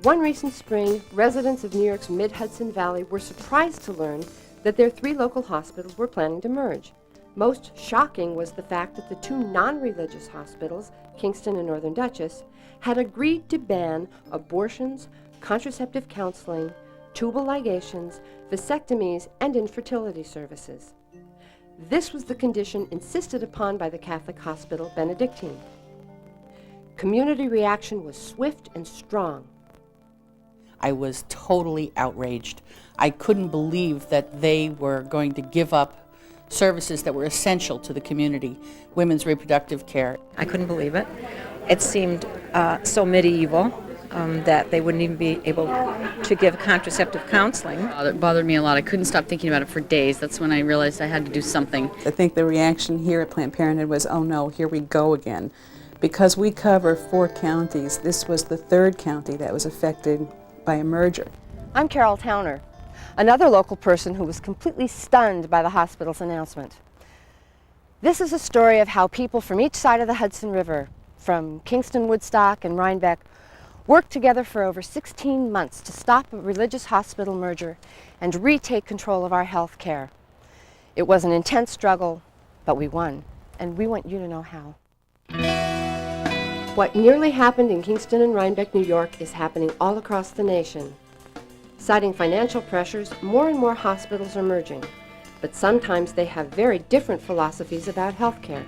One recent spring, residents of New York's mid-Hudson Valley were surprised to learn that their 3 local hospitals were planning to merge. Most shocking was the fact that the 2 non-religious hospitals, Kingston and Northern Dutchess, had agreed to ban abortions, contraceptive counseling, tubal ligations, vasectomies, and infertility services. This was the condition insisted upon by the Catholic hospital Benedictine. Community reaction was swift and strong. I was totally outraged. I couldn't believe that they were going to give up services that were essential to the community, women's reproductive care. I couldn't believe it. It seemed so medieval that they wouldn't even be able to give contraceptive counseling. It bothered me a lot. I couldn't stop thinking about it for days. That's when I realized I had to do something. I think the reaction here at Planned Parenthood was, oh no, here we go again. Because we cover 4 counties, this was the 3rd county that was affected by a merger. I'm Carol Towner, another local person who was completely stunned by the hospital's announcement. This is a story of how people from each side of the Hudson River, from Kingston, Woodstock, and Rhinebeck, worked together for over 16 months to stop a religious hospital merger and retake control of our health care. It was an intense struggle, but we won, and we want you to know how. What nearly happened in Kingston and Rhinebeck, New York, is happening all across the nation. Citing financial pressures, more and more hospitals are merging, but sometimes they have very different philosophies about health care.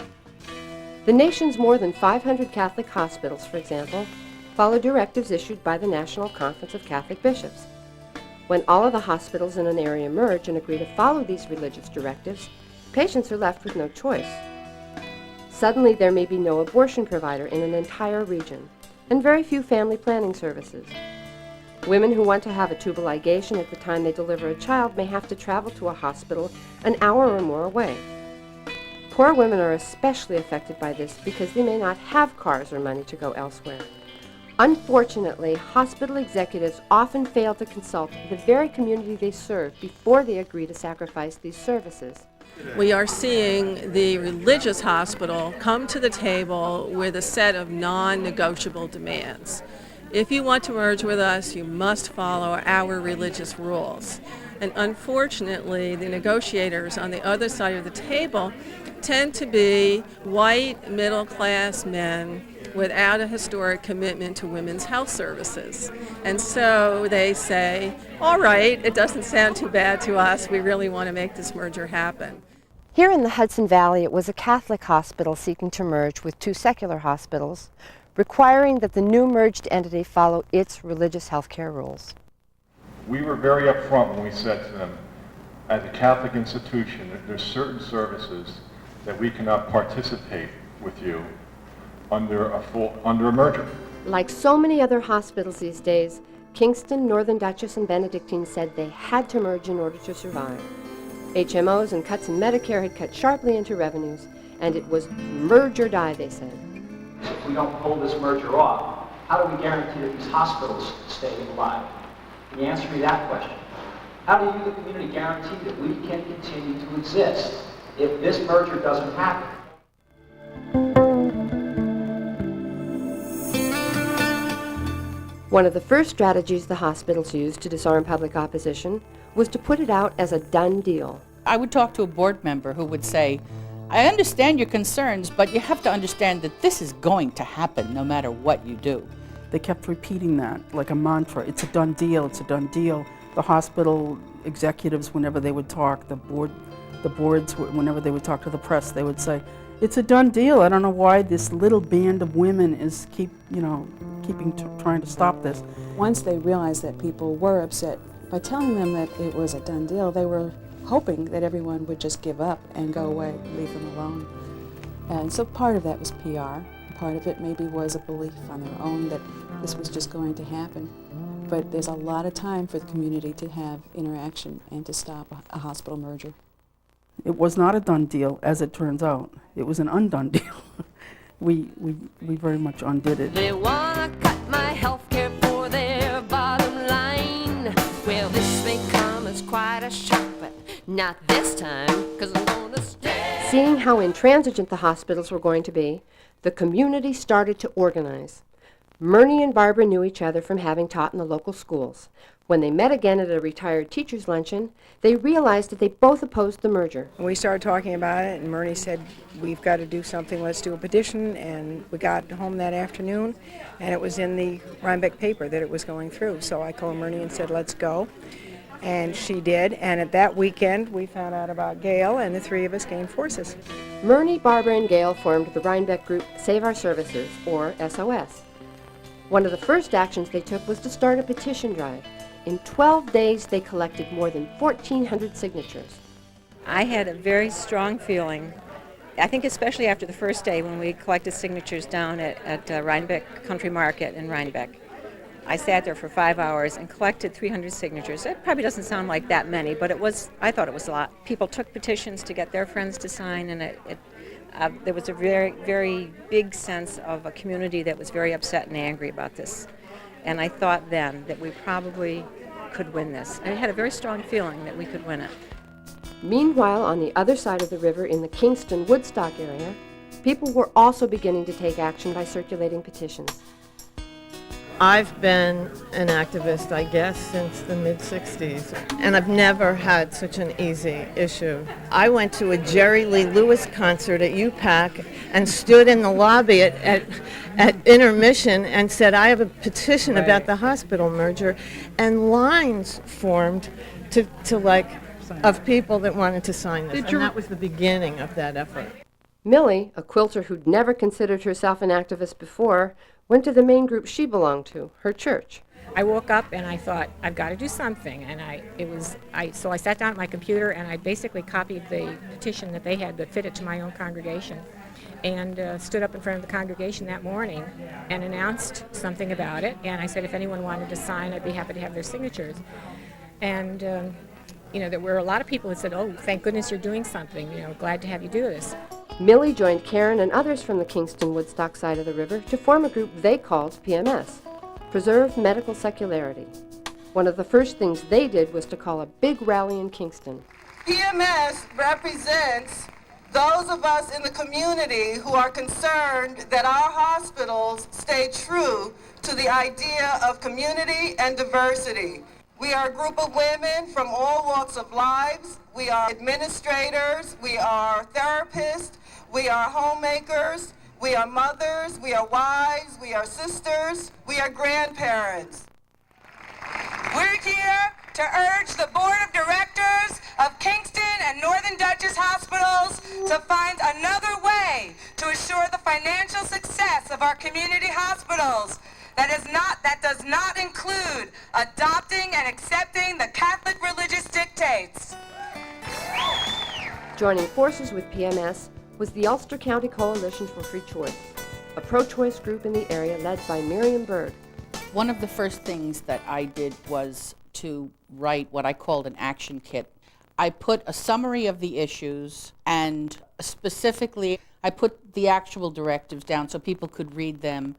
The nation's more than 500 Catholic hospitals, for example, follow directives issued by the National Conference of Catholic Bishops. When all of the hospitals in an area merge and agree to follow these religious directives, patients are left with no choice. Suddenly, there may be no abortion provider in an entire region, and very few family planning services. Women who want to have a tubal ligation at the time they deliver a child may have to travel to a hospital an hour or more away. Poor women are especially affected by this because they may not have cars or money to go elsewhere. Unfortunately, hospital executives often fail to consult the very community they serve before they agree to sacrifice these services. We are seeing the religious hospital come to the table with a set of non-negotiable demands. If you want to merge with us, you must follow our religious rules. And unfortunately, the negotiators on the other side of the table tend to be white, middle-class men without a historic commitment to women's health services. And so they say, all right, it doesn't sound too bad to us. We really want to make this merger happen. Here in the Hudson Valley, it was a Catholic hospital seeking to merge with 2 secular hospitals, requiring that the new merged entity follow its religious health care rules. We were very upfront when we said to them, as a Catholic institution, there's certain services that we cannot participate with you under a merger. Like so many other hospitals these days, Kingston, Northern Dutchess, and Benedictine said they had to merge in order to survive. HMOs and cuts in Medicare had cut sharply into revenues, and it was merge or die, they said. If we don't pull this merger off, how do we guarantee that these hospitals stay alive? Can you answer me that question? How do you, the community, guarantee that we can continue to exist if this merger doesn't happen? One of the first strategies the hospitals used to disarm public opposition was to put it out as a done deal. I would talk to a board member who would say, I understand your concerns, but you have to understand that this is going to happen no matter what you do. They kept repeating that like a mantra. It's a done deal, it's a done deal. The hospital executives, whenever they would talk, the boards, whenever they would talk to the press, they would say, it's a done deal. I don't know why this little band of women is trying to stop this. Once they realized that people were upset, by telling them that it was a done deal, they were hoping that everyone would just give up and go away, leave them alone. And so part of that was PR. Part of it maybe was a belief on their own that this was just going to happen. But there's a lot of time for the community to have interaction and to stop a hospital merger. It was not a done deal, as it turns out. It was an undone deal. we very much undid it. They wanna cut my health care for their bottom line. Well, this may come as quite a shock, but not this time, 'cause I'm gonna stay. Seeing how intransigent the hospitals were going to be, the community started to organize. Myrnie and Barbara knew each other from having taught in the local schools. When they met again at a retired teachers' luncheon, they realized that they both opposed the merger. We started talking about it, and Myrnie said, we've got to do something, let's do a petition, and we got home that afternoon, and it was in the Rhinebeck paper that it was going through. So I called Myrnie and said, let's go, and she did, and at that weekend, we found out about Gail, and the three of us gained forces. Myrnie, Barbara, and Gail formed the Rhinebeck group Save Our Services, or SOS. One of the first actions they took was to start a petition drive. In 12 days, they collected more than 1,400 signatures. I had a very strong feeling, I think especially after the first day when we collected signatures down at Rhinebeck Country Market in Rhinebeck. I sat there for 5 hours and collected 300 signatures. It probably doesn't sound like that many, but I thought it was a lot. People took petitions to get their friends to sign, and there was a very, very big sense of a community that was very upset and angry about this. And I thought then that we probably could win this. I had a very strong feeling that we could win it. Meanwhile, on the other side of the river in the Kingston, Woodstock area, people were also beginning to take action by circulating petitions. I've been an activist, I guess, since the mid-'60s, and I've never had such an easy issue. I went to a Jerry Lee Lewis concert at UPAC and stood in the lobby at intermission and said, I have a petition about the hospital merger, and lines formed of people that wanted to sign this, and that was the beginning of that effort. Millie, a quilter who'd never considered herself an activist before, went to the main group she belonged to, her church. I woke up and I thought, I've got to do something, and so I sat down at my computer and I basically copied the petition that they had that fit it to my own congregation, and stood up in front of the congregation that morning and announced something about it, and I said if anyone wanted to sign, I'd be happy to have their signatures. And there were a lot of people that said, oh, thank goodness you're doing something, glad to have you do this. Millie joined Karen and others from the Kingston Woodstock side of the river to form a group they called PMS, Preserve Medical Secularity. One of the first things they did was to call a big rally in Kingston. PMS represents those of us in the community who are concerned that our hospitals stay true to the idea of community and diversity. We are a group of women from all walks of lives. We are administrators, we are therapists, we are homemakers, we are mothers, we are wives, we are sisters, we are grandparents. We're here to urge the Board of Directors of Kingston and Northern Dutchess Hospitals to find another way to assure the financial success of our community hospitals that does not include adopting and accepting the Catholic religious dictates. Joining forces with PMS was the Ulster County Coalition for Free Choice, a pro-choice group in the area led by Miriam Bird. One of the first things that I did was to write what I called an action kit. I put a summary of the issues, and specifically I put the actual directives down so people could read them.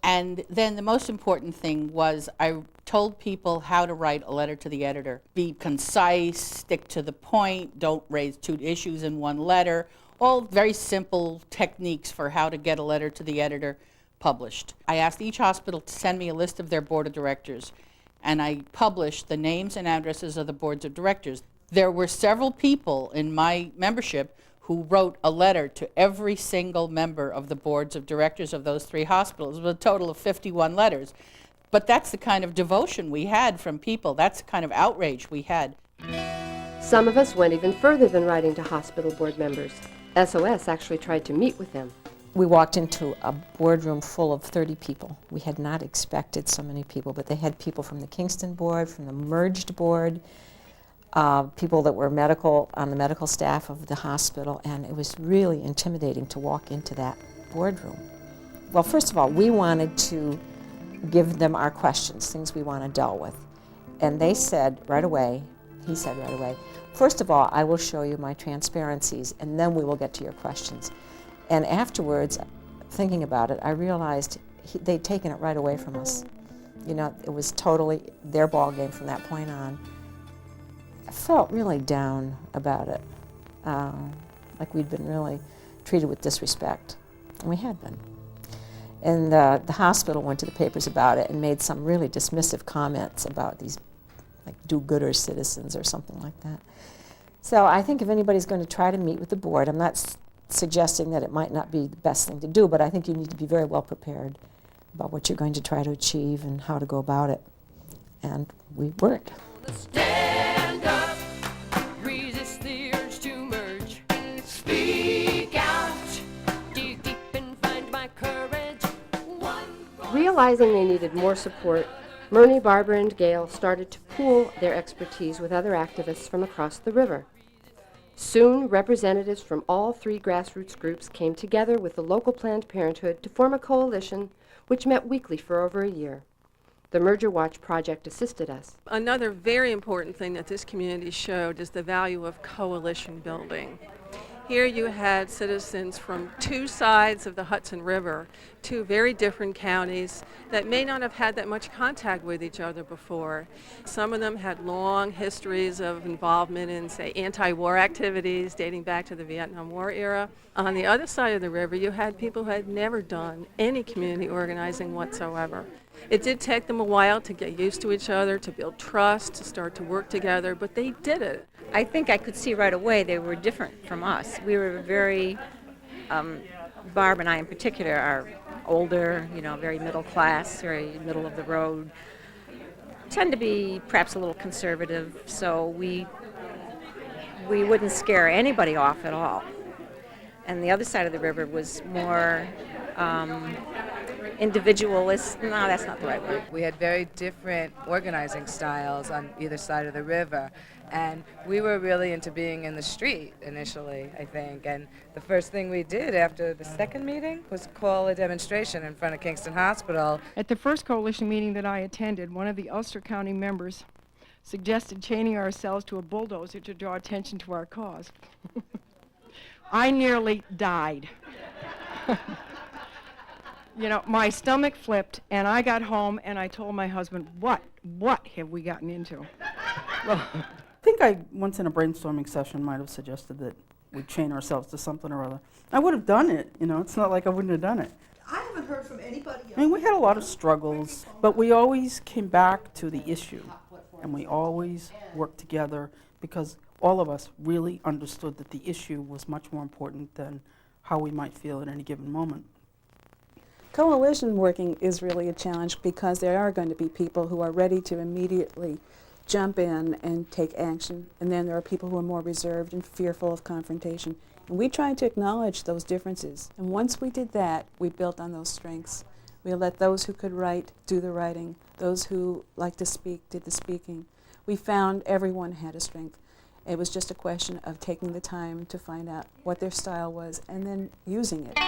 And then the most important thing was I told people how to write a letter to the editor. Be concise, stick to the point, don't raise two issues in one letter. All very simple techniques for how to get a letter to the editor published. I asked each hospital to send me a list of their board of directors, and I published the names and addresses of the boards of directors. There were several people in my membership who wrote a letter to every single member of the boards of directors of those three hospitals, with a total of 51 letters. But that's the kind of devotion we had from people. That's the kind of outrage we had. Some of us went even further than writing to hospital board members. SOS actually tried to meet with them. We walked into a boardroom full of 30 people. We had not expected so many people, but they had people from the Kingston board, from the merged board, people that were on the medical staff of the hospital, and it was really intimidating to walk into that boardroom. Well, first of all, we wanted to give them our questions, things we want to deal with. And they said right away, he said right away, first of all, I will show you my transparencies, and then we will get to your questions. And afterwards, thinking about it, I realized they'd taken it right away from us. It was totally their ball game from that point on. I felt really down about it, like we'd been really treated with disrespect, and we had been. And the hospital went to the papers about it and made some really dismissive comments about these like do-gooder citizens or something like that. So I think if anybody's going to try to meet with the board, I'm not suggesting that it might not be the best thing to do, but I think you need to be very well prepared about what you're going to try to achieve and how to go about it. And we weren't. Stand up, resist the urge to merge. Speak out, dig deep and find my courage. Realizing they needed more support, Myrnie, Barbara, and Gail started to pool their expertise with other activists from across the river. Soon, representatives from all 3 grassroots groups came together with the local Planned Parenthood to form a coalition which met weekly for over a year. The Merger Watch Project assisted us. Another very important thing that this community showed is the value of coalition building. Here you had citizens from 2 sides of the Hudson River, 2 very different counties that may not have had that much contact with each other before. Some of them had long histories of involvement in, say, anti-war activities dating back to the Vietnam War era. On the other side of the river, you had people who had never done any community organizing whatsoever. It did take them a while to get used to each other, to build trust, to start to work together, but they did it. I think I could see right away they were different from us. We were very, Barb and I in particular are older, very middle class, very middle of the road, tend to be perhaps a little conservative, so we wouldn't scare anybody off at all. And the other side of the river was more individualist. No, that's not the right word. We had very different organizing styles on either side of the river, and we were really into being in the street initially, I think. And the first thing we did after the second meeting was call a demonstration in front of Kingston Hospital. At the first coalition meeting that I attended, one of the Ulster County members suggested chaining ourselves to a bulldozer to draw attention to our cause. I nearly died. My stomach flipped, and I got home, and I told my husband, what have we gotten into? Well, I think I once in a brainstorming session might have suggested that we chain ourselves to something or other. I would have done it, it's not like I wouldn't have done it. I haven't heard from anybody else. I mean, we had a lot of struggles, but we always came back to the issue, and we always worked together because all of us really understood that the issue was much more important than how we might feel at any given moment. Coalition working is really a challenge because there are going to be people who are ready to immediately jump in and take action, and then there are people who are more reserved and fearful of confrontation. And we tried to acknowledge those differences, and once we did that, we built on those strengths. We let those who could write do the writing, those who liked to speak did the speaking. We found everyone had a strength. It was just a question of taking the time to find out what their style was and then using it.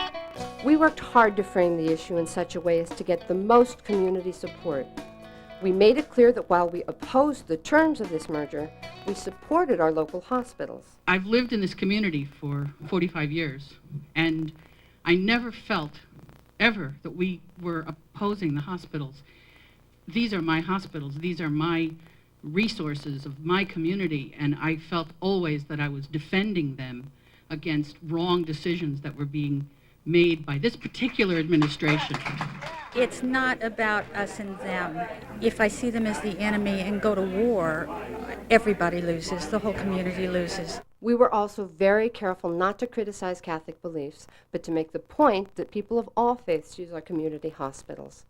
We worked hard to frame the issue in such a way as to get the most community support. We made it clear that while we opposed the terms of this merger, we supported our local hospitals. I've lived in this community for 45 years, and I never felt ever that we were opposing the hospitals. These are my hospitals. These are my resources of my community, and I felt always that I was defending them against wrong decisions that were being made by this particular administration. It's not about us and them. If I see them as the enemy and go to war, everybody loses, the whole community loses. We were also very careful not to criticize Catholic beliefs, but to make the point that people of all faiths use our community hospitals.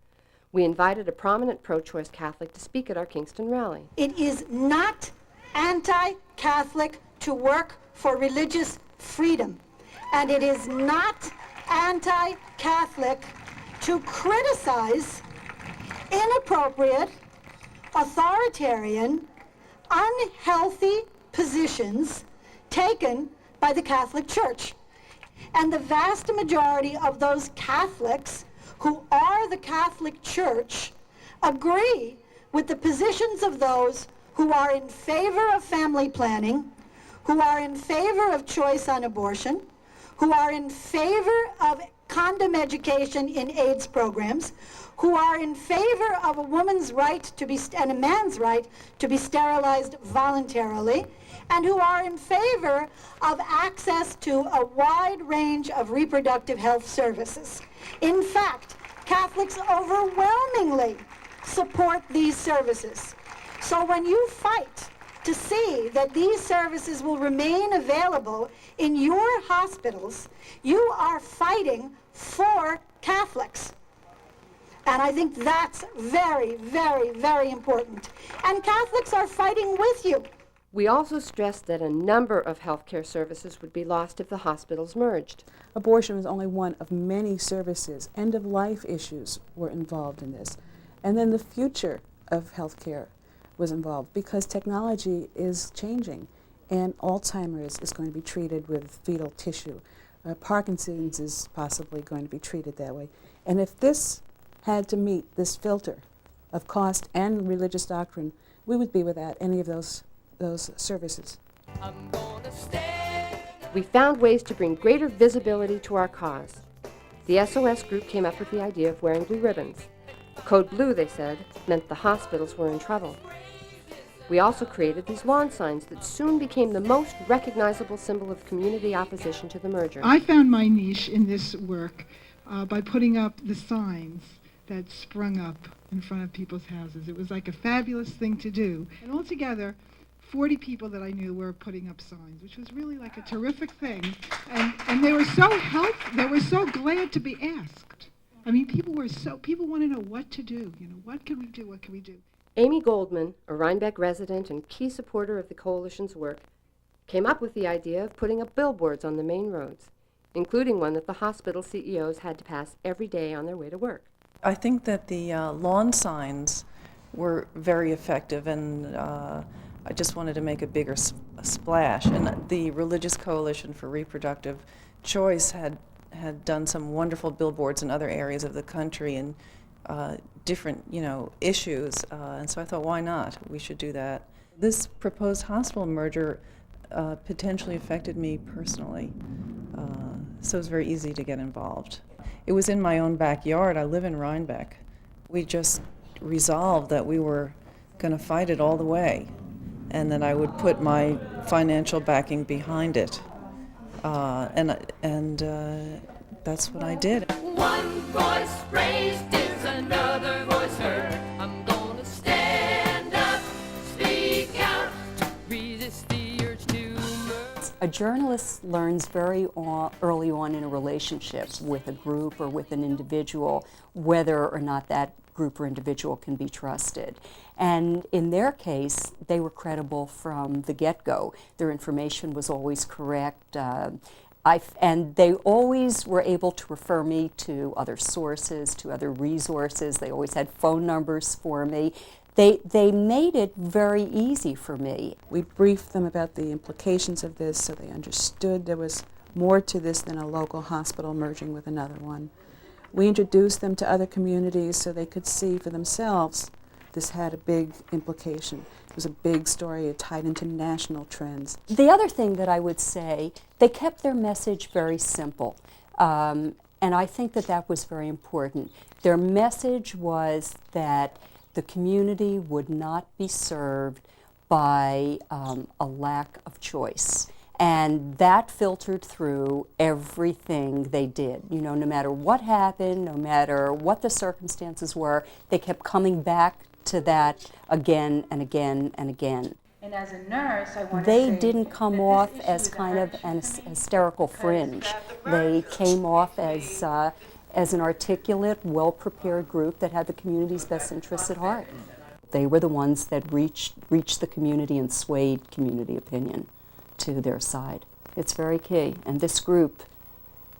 We invited a prominent pro-choice Catholic to speak at our Kingston rally. It is not anti-Catholic to work for religious freedom, and it is not anti-Catholic to criticize inappropriate, authoritarian, unhealthy positions taken by the Catholic Church. And the vast majority of those Catholics who are the Catholic Church agree with the positions of those who are in favor of family planning, who are in favor of choice on abortion, who are in favor of condom education in AIDS programs, who are in favor of a woman's right to be, and a man's right to be sterilized voluntarily, and who are in favor of access to a wide range of reproductive health services. In fact, Catholics overwhelmingly support these services. So when you fight to see that these services will remain available in your hospitals, you are fighting for Catholics. And I think that's very, very, very important. And Catholics are fighting with you. We also stressed that a number of healthcare services would be lost if the hospitals merged. Abortion was only one of many services. End-of-life issues were involved in this. And then the future of healthcare was involved because technology is changing, and Alzheimer's is going to be treated with fetal tissue. Parkinson's is possibly going to be treated that way. And if this had to meet this filter of cost and religious doctrine, we would be without any of those services. We found ways to bring greater visibility to our cause. The SOS group came up with the idea of wearing blue ribbons. Code blue, they said, meant the hospitals were in trouble. We also created these lawn signs that soon became the most recognizable symbol of community opposition to the merger. I found my niche in this work by putting up the signs that sprung up in front of people's houses. It was like a fabulous thing to do. And altogether, 40 people that I knew were putting up signs, which was really like a terrific thing. And they were so helpful. They were so glad to be asked. I mean, people want to know what to do. You know, what can we do? What can we do? Amy Goldman, a Rhinebeck resident and key supporter of the coalition's work, came up with the idea of putting up billboards on the main roads, including one that the hospital CEOs had to pass every day on their way to work. I think that the lawn signs were very effective, and I just wanted to make a bigger splash. And the Religious Coalition for Reproductive Choice had done some wonderful billboards in other areas of the country and different, issues. And so I thought, why not? We should do that. This proposed hospital merger potentially affected me personally, so it was very easy to get involved. It was in my own backyard. I live in Rhinebeck. We just resolved that we were going to fight it all the way, and that I would put my financial backing behind it, and that's what I did. One voice raised is another voice heard. I'm gonna stand up, speak out, resist the urge to merge. A journalist learns very early on in a relationship with a group or with an individual whether or not that group or individual can be trusted. And in their case, they were credible from the get-go. Their information was always correct. And they always were able to refer me to other sources, to other resources. They always had phone numbers for me. They made it very easy for me. We briefed them about the implications of this so they understood there was more to this than a local hospital merging with another one. We introduced them to other communities so they could see for themselves this had a big implication. It was a big story. It tied into national trends. The other thing that I would say, they kept their message very simple. And I think that that was very important. Their message was that the community would not be served by a lack of choice. And that filtered through everything they did. No matter what happened, no matter what the circumstances were, they kept coming back to that again and again and again. And as a nurse, I want to They say didn't come off as kind of an hysterical fringe. They came off as an articulate, well-prepared group that had the community's best interests at heart. They were the ones that reached the community and swayed community opinion to their side. It's very key, and this group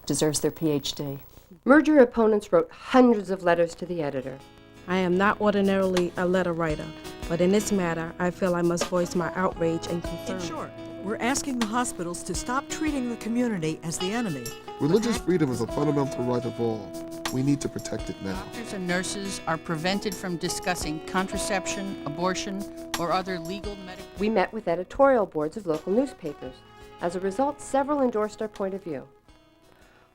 deserves their PhD. Merger opponents wrote hundreds of letters to the editor. I am not ordinarily a letter writer, but in this matter, I feel I must voice my outrage and concern. In short, we're asking the hospitals to stop treating the community as the enemy. Religious freedom is a fundamental right of all. We need to protect it now. Doctors and nurses are prevented from discussing contraception, abortion, or other legal medical... We met with editorial boards of local newspapers. As a result, several endorsed our point of view.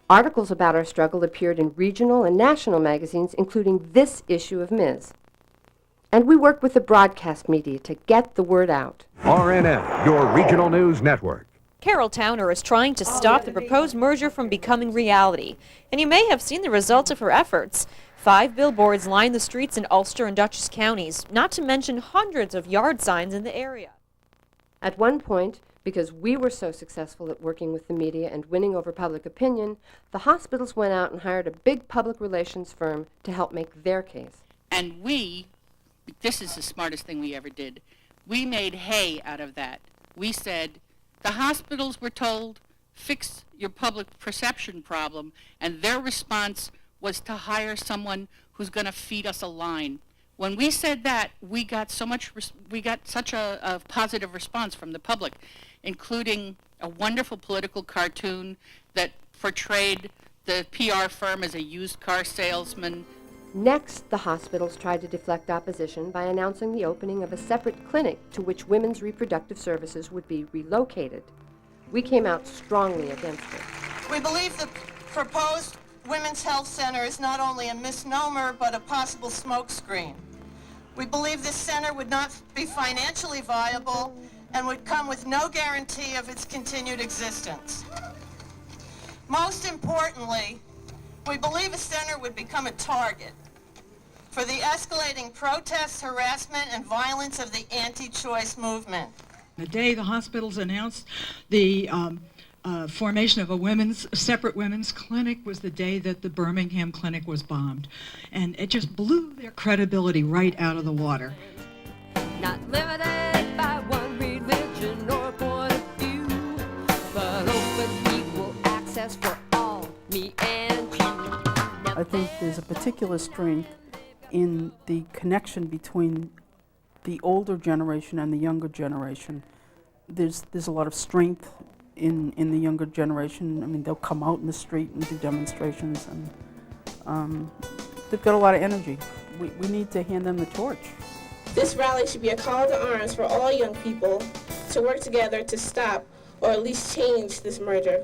Articles about our struggle appeared in regional and national magazines, including this issue of Ms. And we worked with the broadcast media to get the word out. RNN, your regional news network. Carrolltowner is trying to stop the proposed merger from becoming reality, and you may have seen the results of her efforts. 5 billboards line the streets in Ulster and Dutchess counties, not to mention hundreds of yard signs in the area. At one point, because we were so successful at working with the media and winning over public opinion, the hospitals went out and hired a big public relations firm to help make their case. And this is the smartest thing we ever did, we made hay out of that. We said, the hospitals were told, fix your public perception problem, and their response was to hire someone who's going to feed us a line. When we said that, we got such a positive response from the public, including a wonderful political cartoon that portrayed the PR firm as a used car salesman. Next, the hospitals tried to deflect opposition by announcing the opening of a separate clinic to which women's reproductive services would be relocated. We came out strongly against it. We believe the proposed Women's Health Center is not only a misnomer, but a possible smokescreen. We believe this center would not be financially viable and would come with no guarantee of its continued existence. Most importantly, we believe a center would become a target for the escalating protests, harassment, and violence of the anti-choice movement. The day the hospitals announced the formation of a separate women's clinic was the day that the Birmingham clinic was bombed. And it just blew their credibility right out of the water. Not limited by one religion or point of view, but open equal access for all, me and you. I think there's a particular strength in the connection between the older generation and the younger generation. There's a lot of strength in the younger generation. I mean, they'll come out in the street and do demonstrations, and they've got a lot of energy. We need to hand them the torch. This rally should be a call to arms for all young people to work together to stop or at least change this merger.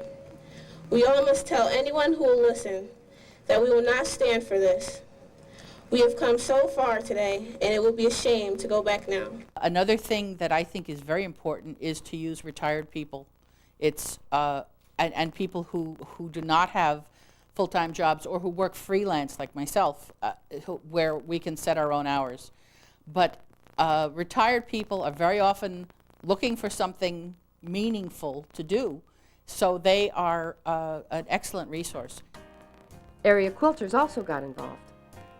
We all must tell anyone who will listen that we will not stand for this. We have come so far today, and it would be a shame to go back now. Another thing that I think is very important is to use retired people. It's and people who do not have full-time jobs or who work freelance like myself, where we can set our own hours. But retired people are very often looking for something meaningful to do, so they are an excellent resource. Area quilters also got involved.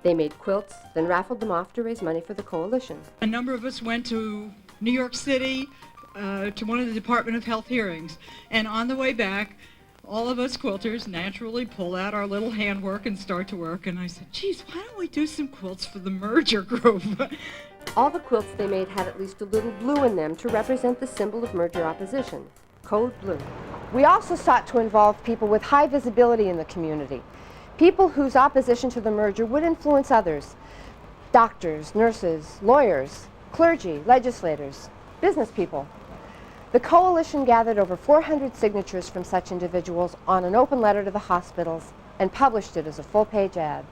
They made quilts, then raffled them off to raise money for the coalition. A number of us went to New York City to one of the Department of Health hearings, and on the way back, all of us quilters naturally pull out our little handwork and start to work, and I said, geez, why don't we do some quilts for the merger group? All the quilts they made had at least a little blue in them to represent the symbol of merger opposition, code blue. We also sought to involve people with high visibility in the community, people whose opposition to the merger would influence others, doctors, nurses, lawyers, clergy, legislators, business people. The coalition gathered over 400 signatures from such individuals on an open letter to the hospitals and published it as a full-page ad.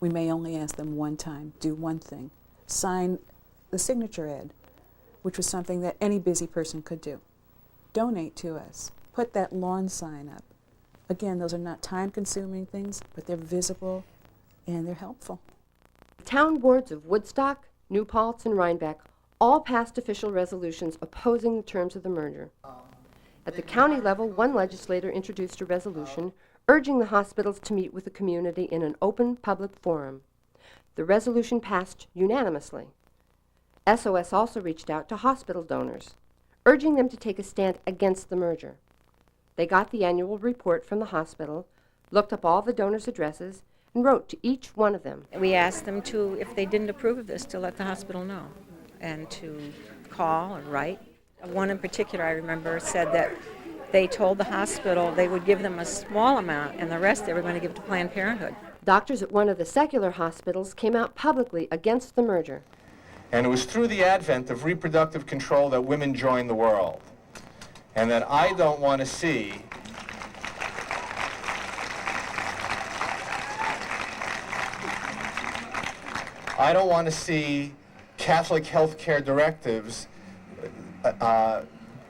We may only ask them one time, do one thing, sign the signature ad, which was something that any busy person could do. Donate to us. Put that lawn sign up. Again, those are not time-consuming things, but they're visible and they're helpful. The town boards of Woodstock, New Paltz, and Rhinebeck all passed official resolutions opposing the terms of the merger. At the county level, one legislator introduced a resolution urging the hospitals to meet with the community in an open public forum. The resolution passed unanimously. SOS also reached out to hospital donors, urging them to take a stand against the merger. They got the annual report from the hospital, looked up all the donors' addresses, and wrote to each one of them. We asked them to, if they didn't approve of this, to let the hospital know and to call and write. One in particular I remember said that they told the hospital they would give them a small amount and the rest they were going to give to Planned Parenthood. Doctors at one of the secular hospitals came out publicly against the merger. And it was through the advent of reproductive control that women joined the world. And that I don't want to see Catholic health care directives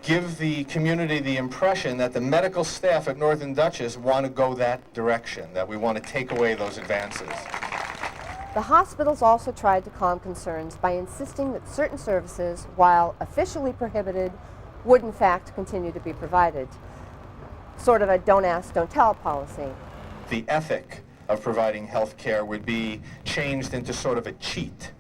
give the community the impression that the medical staff at Northern Dutchess want to go that direction, that we want to take away those advances. The hospitals also tried to calm concerns by insisting that certain services, while officially prohibited, would in fact continue to be provided. Sort of a don't ask, don't tell policy. The ethic of providing health care would be changed into sort of a cheat,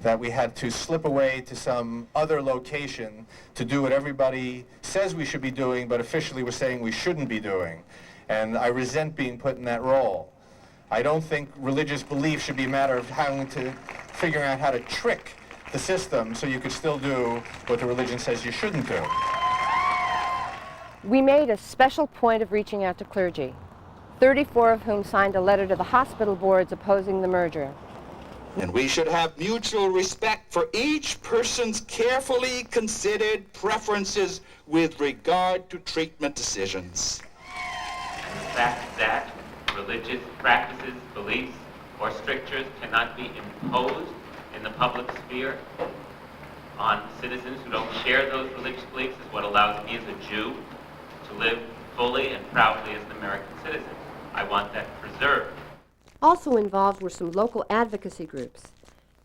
that we had to slip away to some other location to do what everybody says we should be doing, but officially we're saying we shouldn't be doing. And I resent being put in that role. I don't think religious belief should be a matter of having to figure out how to trick the system so you could still do what the religion says you shouldn't do. We made a special point of reaching out to clergy, 34 of whom signed a letter to the hospital boards opposing the merger. And we should have mutual respect for each person's carefully considered preferences with regard to treatment decisions. And the fact that religious practices, beliefs, or strictures cannot be imposed in the public sphere on citizens who don't share those religious beliefs is what allows me as a Jew to live fully and proudly as an American citizen. I want that preserved. Also involved were some local advocacy groups.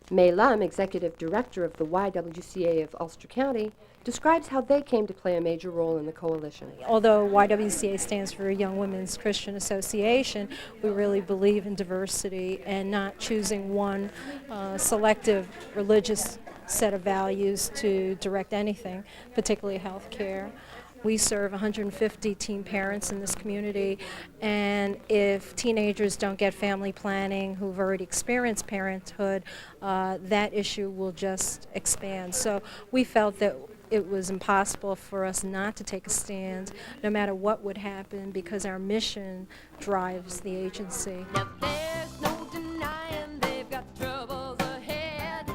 May Lum, executive director of the YWCA of Ulster County, describes how they came to play a major role in the coalition. Although YWCA stands for Young Women's Christian Association, we really believe in diversity and not choosing one selective religious set of values to direct anything, particularly health care. We serve 150 teen parents in this community, and if teenagers don't get family planning who've already experienced parenthood, that issue will just expand. So we felt that it was impossible for us not to take a stand, no matter what would happen, because our mission drives the agency. Now there's no denying they've got troubles ahead.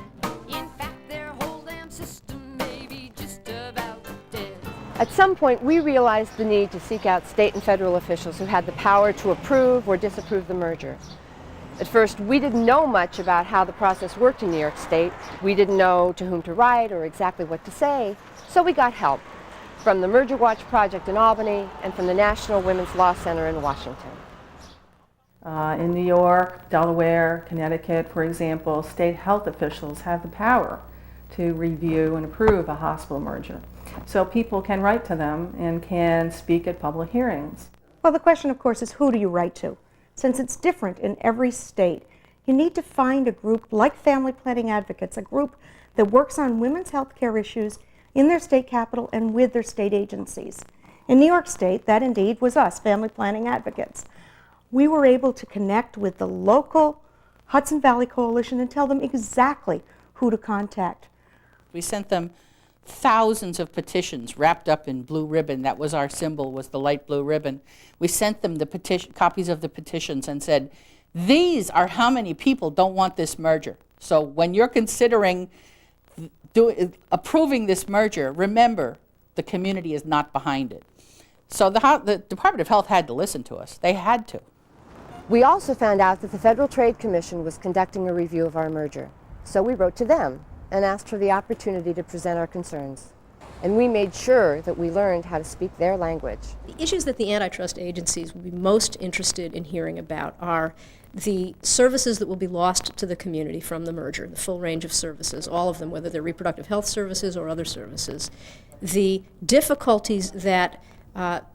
In fact, their whole damn system may be just about dead. At some point, we realized the need to seek out state and federal officials who had the power to approve or disapprove the merger. At first, we didn't know much about how the process worked in New York State. We didn't know to whom to write or exactly what to say, so we got help from the Merger Watch Project in Albany and from the National Women's Law Center in Washington. In New York, Delaware, Connecticut, for example, state health officials have the power to review and approve a hospital merger. So people can write to them and can speak at public hearings. Well, the question, of course, is who do you write to? Since it's different in every state, you need to find a group like Family Planning Advocates, a group that works on women's health care issues in their state capital and with their state agencies. In New York State, that indeed was us, Family Planning Advocates. We were able to connect with the local Hudson Valley Coalition and tell them exactly who to contact. We sent them thousands of petitions wrapped up in blue ribbon. That was our symbol, was the light blue ribbon. We sent them the copies of the petitions and said, these are how many people don't want this merger. So when you're considering approving this merger, remember the community is not behind it. So the Department of Health had to listen to us. They had to. We also found out that the Federal Trade Commission was conducting a review of our merger. So we wrote to them and asked for the opportunity to present our concerns. And we made sure that we learned how to speak their language. The issues that the antitrust agencies will be most interested in hearing about are the services that will be lost to the community from the merger, the full range of services, all of them, whether they're reproductive health services or other services, the difficulties that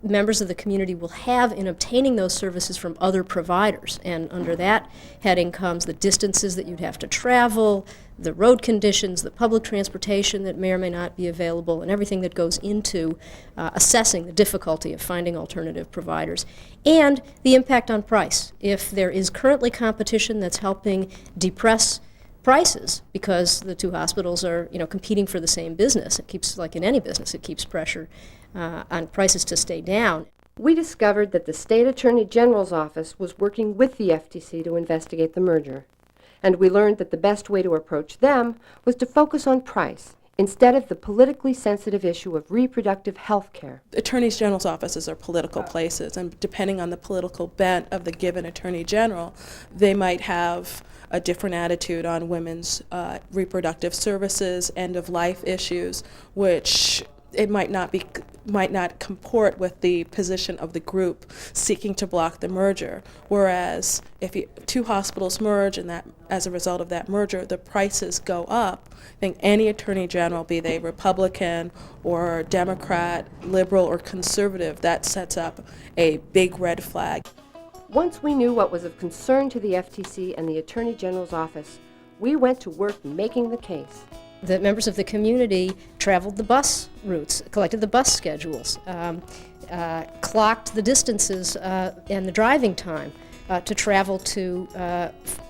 members of the community will have in obtaining those services from other providers. And under that heading comes the distances that you'd have to travel, the road conditions, the public transportation that may or may not be available, and everything that goes into assessing the difficulty of finding alternative providers, and the impact on price. If there is currently competition that's helping depress prices because the two hospitals are, competing for the same business, it keeps, like in any business, it keeps pressure on prices to stay down. We discovered that the State Attorney General's office was working with the FTC to investigate the merger. And we learned that the best way to approach them was to focus on price instead of the politically sensitive issue of reproductive health care. Attorneys General's offices are political places, and depending on the political bent of the given Attorney General, they might have a different attitude on women's reproductive services, end-of-life issues, which it might not comport with the position of the group seeking to block the merger. Whereas if two hospitals merge and that as a result of that merger the prices go up, I think any attorney general, be they Republican or Democrat, liberal or conservative, that sets up a big red flag. Once we knew what was of concern to the FTC and the Attorney General's office, we went to work making the case. The members of the community traveled the bus routes, collected the bus schedules, clocked the distances and the driving time to travel to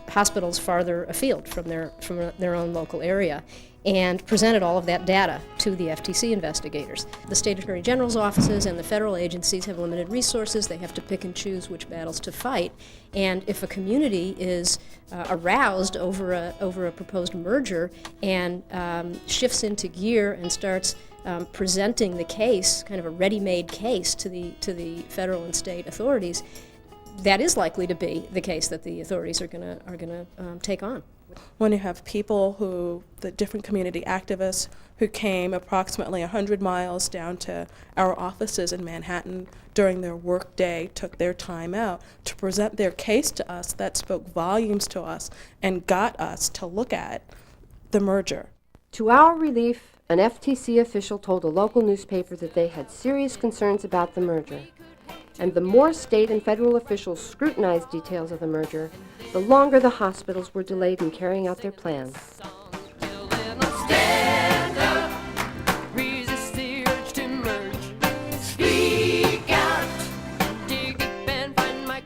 hospitals farther afield from their own local area, and presented all of that data to the FTC investigators. The state attorney general's offices and the federal agencies have limited resources. They have to pick and choose which battles to fight. And if a community is aroused over a proposed merger and shifts into gear and starts presenting the case, kind of a ready-made case to the federal and state authorities, that is likely to be the case that the authorities are going to take on. When you have people the different community activists who came approximately 100 miles down to our offices in Manhattan during their work day, took their time out to present their case to us, that spoke volumes to us and got us to look at the merger. To our relief, an FTC official told a local newspaper that they had serious concerns about the merger. And the more state and federal officials scrutinized details of the merger, the longer the hospitals were delayed in carrying out their plans.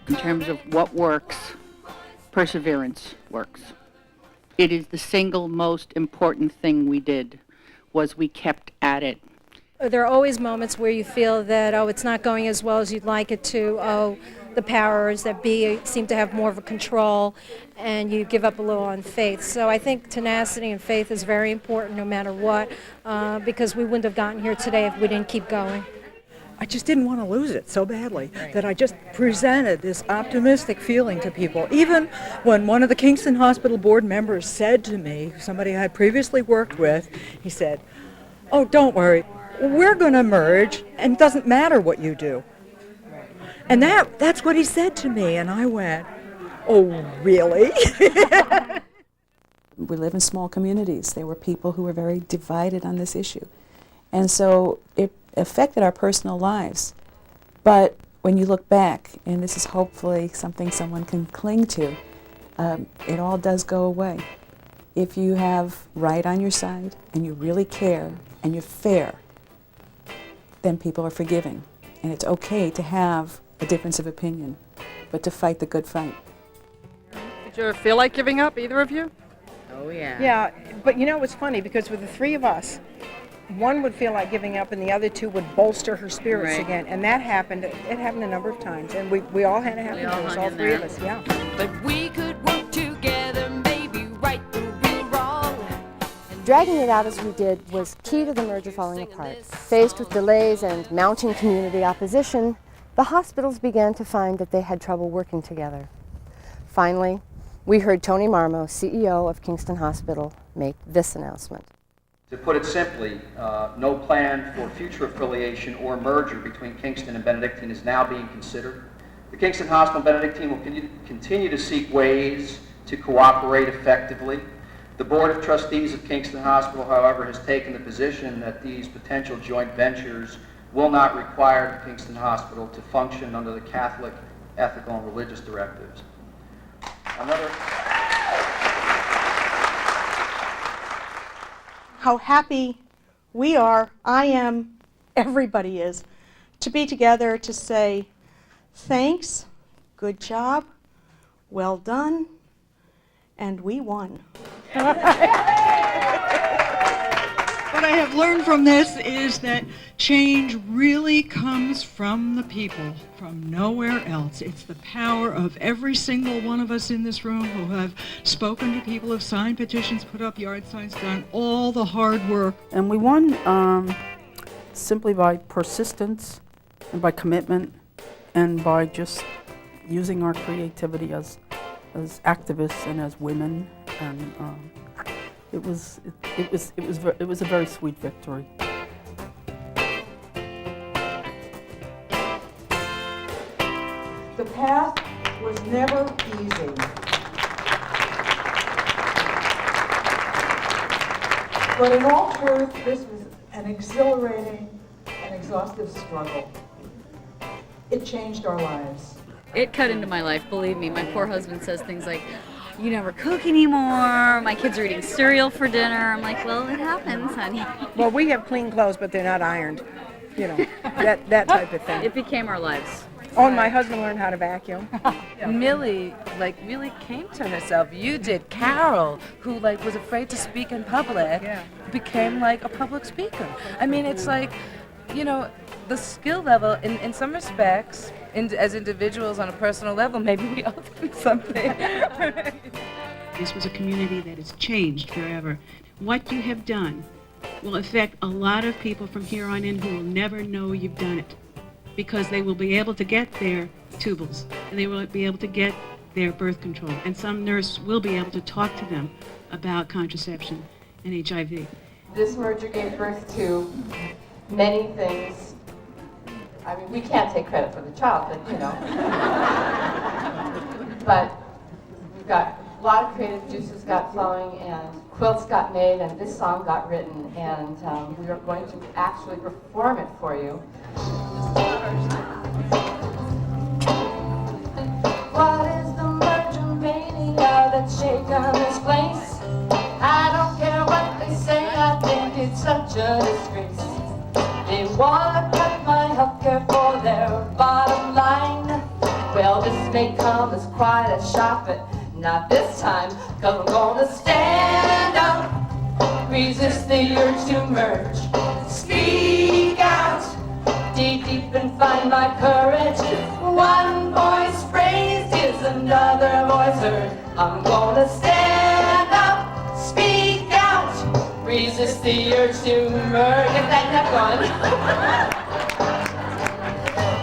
In terms of what works, perseverance works. It is the single most important thing we did, was we kept at it. There are always moments where you feel that, it's not going as well as you'd like it to, the powers that be seem to have more of a control, and you give up a little on faith. So I think tenacity and faith is very important no matter what, because we wouldn't have gotten here today if we didn't keep going. I just didn't want to lose it so badly that I just presented this optimistic feeling to people. Even when one of the Kingston Hospital board members said to me, somebody I had previously worked with, he said, "Oh, don't worry. We're going to merge, and it doesn't matter what you do." And that's what he said to me, and I went, "Oh, really?" We live in small communities. There were people who were very divided on this issue. And so it affected our personal lives. But when you look back, and this is hopefully something someone can cling to, it all does go away. If you have right on your side, and you really care, and you're fair, then people are forgiving. And it's okay to have a difference of opinion, but to fight the good fight. Did you ever feel like giving up, either of you? Oh, yeah. Yeah, but you know, it's funny because with the three of us, one would feel like giving up and the other two would bolster her spirits Right. again. And that happened, it happened a number of times. And we all had it happen to us, all three of us, yeah. But we could work together, maybe right the real wrong. Dragging it out as we did was key to the merger falling apart. Faced with delays and mounting community opposition, the hospitals began to find that they had trouble working together. Finally, we heard Tony Marmo, CEO of Kingston Hospital, make this announcement. To put it simply, no plan for future affiliation or merger between Kingston and Benedictine is now being considered. The Kingston Hospital and Benedictine will continue to seek ways to cooperate effectively. The Board of Trustees of Kingston Hospital, however, has taken the position that these potential joint ventures will not require the Kingston Hospital to function under the Catholic, ethical, and religious directives. How happy we are, I am, everybody is, to be together to say thanks, good job, well done, and we won. What I have learned from this is that change really comes from the people, from nowhere else. It's the power of every single one of us in this room who have spoken to people, have signed petitions, put up yard signs, done all the hard work. And we won simply by persistence and by commitment and by just using our creativity as activists and as women, and it was a very sweet victory. The path was never easy. But in all truth, this was an exhilarating and exhaustive struggle. It changed our lives. It cut into my life, believe me. My poor husband says things like, "You never cook anymore, my kids are eating cereal for dinner." I'm like, well, it happens, honey. Well, we have clean clothes, but they're not ironed. You know, that type of thing. It became our lives. Oh, and my husband learned how to vacuum. Millie, really came to herself. You did. Carol, who, was afraid to speak in public, became, a public speaker. I mean, it's the skill level, in some respects, as individuals on a personal level, maybe we owe them something. This was a community that has changed forever. What you have done will affect a lot of people from here on in who will never know you've done it, because they will be able to get their tubals, and they will be able to get their birth control, and some nurse will be able to talk to them about contraception and HIV. This merger gave birth to many things. I mean, we can't take credit for the child, but but we've got a lot of creative juices got flowing, and quilts got made, and this song got written, and we are going to actually perform it for you. What is the merger mania that's shaken this place? I don't care what they say, I think it's such a disgrace. They want to cut my healthcare for their bottom line. Well, this may come as quite a shock, but not this time, 'cause I'm gonna stand up, resist the urge to merge, speak out, dig deep and find my courage. One voice raised is another voice heard. I'm gonna stand up, speak out, resist the urge to merge. Get that going.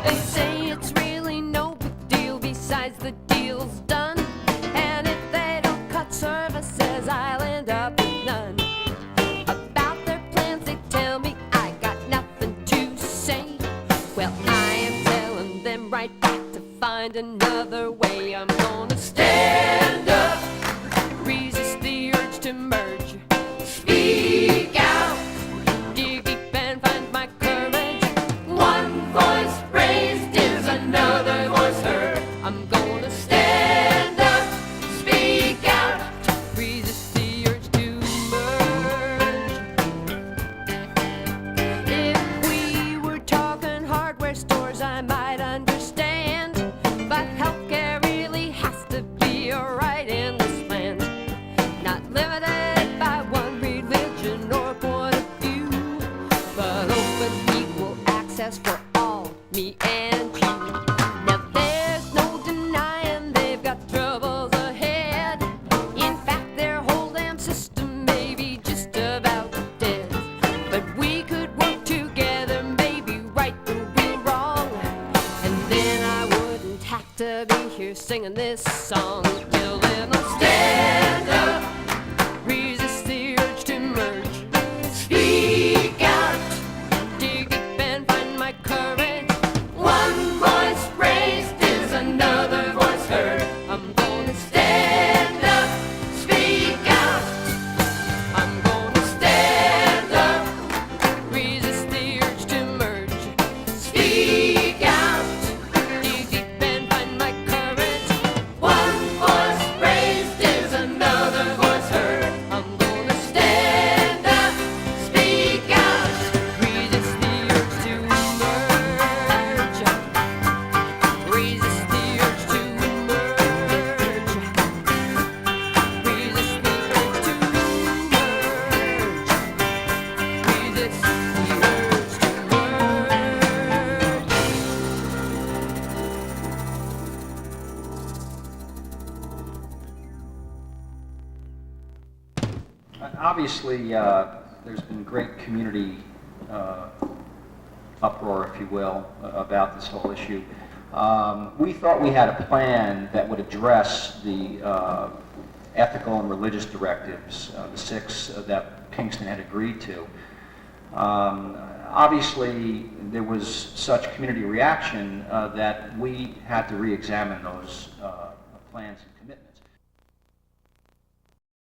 They say it's really no big deal, besides the deal's done. And if they don't cut services, I'll end up with none. About their plans, they tell me I got nothing to say. Well, I am telling them right back to find another way. I'm gonna stand up, resist the urge to merge, speak out, dig deep and find my courage. One voice raised is another voice heard. I'm gonna stand up, speak out, resist the urge to merge. If we were talking hardware stores, I might understand, but healthcare really has to be right in this land. Not limited by one religion or point of view, but open equal access for all, me and you. Now there's no denying they've got troubles ahead. In fact, their whole damn system may be just about dead. But we could work together, maybe right the real wrong, and then I wouldn't have to be here singing this song. Till then I'll stand up, resist the urge to merge, speak out, dig deep and find my courage. One voice raised is another voice heard. I'm gonna stand up, speak out. I'm gonna stand up, resist the urge to merge, speak out, dig deep and find my courage. One voice raised is another voice heard. I'm gonna stand up, speak out, resist the urge to merge, resist the urge to merge, resist the urge to merge, resist the Obviously, there's been great community uproar, if you will, about this whole issue. We thought we had a plan that would address the ethical and religious directives, the 6 that Kingston had agreed to. Obviously, there was such community reaction that we had to re-examine those plans and commitments.